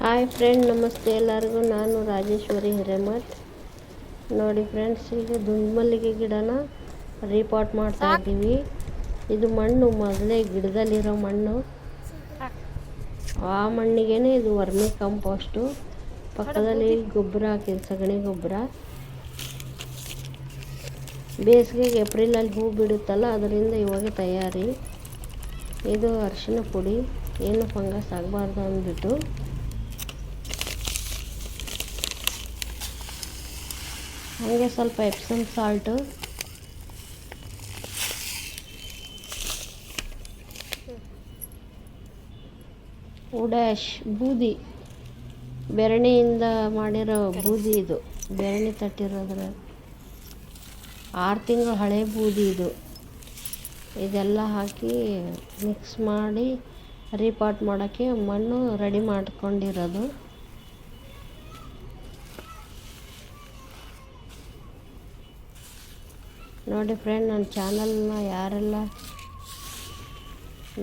Hi friend, ನಮಸ್ತೆ ಎಲ್ಲರಿಗೂ. ನಾನು ರಾಜೇಶ್ವರಿ ಹಿರೇಮಠ್. ನೋಡಿ ಫ್ರೆಂಡ್ಸ್, ಈಗ ದುಂಡುಮಲ್ಲಿಗೆ ಗಿಡನ ರೀಪಾಟ್ ಮಾಡ್ತಾ ಇದ್ದೀವಿ. ಇದು ಮಣ್ಣು ಮೊದಲೇ ಗಿಡದಲ್ಲಿರೋ ಮಣ್ಣು. ಆ ಮಣ್ಣಿಗೇನೆ ಇದು ವರ್ಮಿ ಕಂಪೋಸ್ಟು. ಪಕ್ಕದಲ್ಲಿ ಗೊಬ್ಬರ ಹಾಕಿದ್ದು, ಸಗಣಿ ಗೊಬ್ಬರ. ಬೇಸಿಗೆಗೆ ಏಪ್ರಿಲಲ್ಲಿ ಹೂ ಬಿಡುತ್ತಲ್ಲ, ಅದರಿಂದ ಇವಾಗ ತಯಾರಿ. ಇದು ಅರಿಶಿನ ಪುಡಿ, ಏನು ಫಂಗಸ್ ಆಗಬಾರ್ದು ಅಂದ್ಬಿಟ್ಟು. ಹಾಗೆ ಸ್ವಲ್ಪ ಎಪ್ಸಮ್ ಸಾಲ್ಟು, ಉಡಾಶ್ ಬೂದಿ, ಬೆರಣಿಯಿಂದ ಮಾಡಿರೋ ಬೂದಿ. ಇದು ಬೆರಣಿ ತಟ್ಟಿರೋದ್ರ 6 ತಿಂಗಳು ಹಳೆ ಬೂದಿ ಇದು. ಇದೆಲ್ಲ ಹಾಕಿ ಮಿಕ್ಸ್ ಮಾಡಿ ರೀಪಾಟ್ ಮಾಡೋಕ್ಕೆ ಮಣ್ಣು ರೆಡಿ ಮಾಡ್ಕೊಂಡಿರೋದು. ನೋಡಿ ಫ್ರೆಂಡ್, ನನ್ನ ಚಾನಲ್ನ ಯಾರೆಲ್ಲ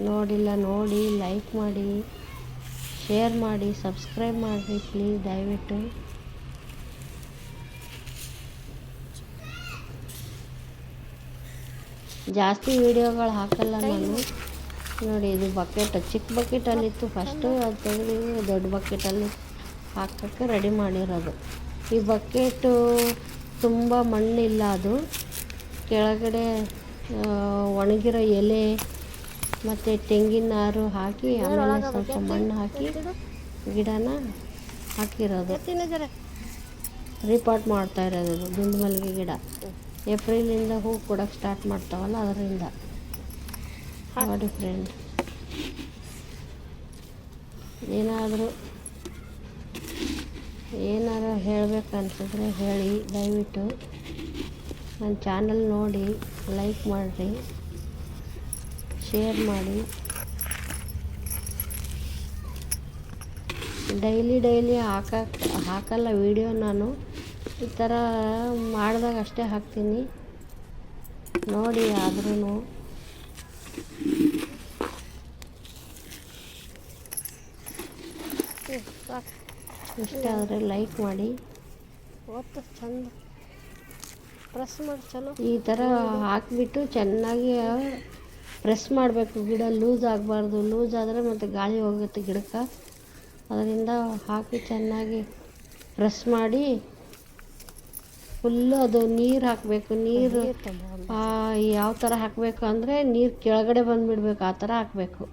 ನೋಡಿಲ್ಲ ನೋಡಿ ಲೈಕ್ ಮಾಡಿ, ಶೇರ್ ಮಾಡಿ, ಸಬ್ಸ್ಕ್ರೈಬ್ ಮಾಡಿರಿ ಪ್ಲೀಸ್, ದಯವಿಟ್ಟು. ಜಾಸ್ತಿ ವೀಡಿಯೋಗಳು ಹಾಕಲ್ಲ ನಾನು. ನೋಡಿ, ಇದು ಬಕೆಟ್ ಚಿಕ್ಕ ಬಕೆಟಲ್ಲಿತ್ತು ಫಸ್ಟು, ಅದು ತೆಗೆದು ದೊಡ್ಡ ಬಕೆಟಲ್ಲಿ ಹಾಕೋಕ್ಕೆ ರೆಡಿ ಮಾಡಿರೋದು. ಈ ಬಕೆಟು ತುಂಬ ಮಣ್ಣಿಲ್ಲ, ಅದು ಕೆಳಗಡೆ ಒಣಗಿರೋ ಎಲೆ ಮತ್ತು ತೆಂಗಿನ ನಾರು ಹಾಕಿ, ಆಮೇಲೆ ಸ್ವಲ್ಪ ಮಣ್ಣು ಹಾಕಿ ಗಿಡನ ಹಾಕಿರೋದು. ರೀಪಾಟ್ ಮಾಡ್ತಾ ಇರೋದು ದುಂಡುಮಲ್ಲಿಗೆ ಗಿಡ. ಏಪ್ರಿಲಿಂದ ಹೂ ಕೊಡೋಕ್ಕೆ ಸ್ಟಾರ್ಟ್ ಮಾಡ್ತಾವಲ್ಲ, ಅದರಿಂದ. ನೋಡಿ ಫ್ರೆಂಡ್, ಏನಾದರೂ ಹೇಳಬೇಕನ್ಸಿದ್ರೆ ಹೇಳಿ, ದಯವಿಟ್ಟು. ನನ್ನ ಚಾನಲ್ ನೋಡಿ ಲೈಕ್ ಮಾಡಿರಿ, ಶೇರ್ ಮಾಡಿ. ಡೈಲಿ ಹಾಕಲ್ಲ ವಿಡಿಯೋ ನಾನು. ಈ ಥರ ಮಾಡಿದಾಗ ಅಷ್ಟೇ ಹಾಕ್ತೀನಿ, ನೋಡಿ. ಆದ್ರೂ ಇಷ್ಟ ಆದರೆ ಲೈಕ್ ಮಾಡಿ. ಚಂದ ಪ್ರೆಸ್ ಮಾಡಿ ಚಲೋ. ಈ ಥರ ಹಾಕಿಬಿಟ್ಟು ಚೆನ್ನಾಗಿ ಪ್ರೆಸ್ ಮಾಡಬೇಕು. ಗಿಡ ಲೂಸ್ ಆಗಬಾರ್ದು. ಲೂಸ್ ಆದರೆ ಮತ್ತು ಗಾಳಿ ಹೋಗುತ್ತೆ ಗಿಡಕ್ಕೆ. ಅದರಿಂದ ಹಾಕಿ ಚೆನ್ನಾಗಿ ಪ್ರೆಸ್ ಮಾಡಿ ಫುಲ್ಲು ಅದು ನೀರು ಹಾಕಬೇಕು. ನೀರು ಯಾವ ಥರ ಹಾಕಬೇಕು ಅಂದರೆ ನೀರು ಕೆಳಗಡೆ ಬಂದುಬಿಡ್ಬೇಕು, ಆ ಥರ ಹಾಕಬೇಕು.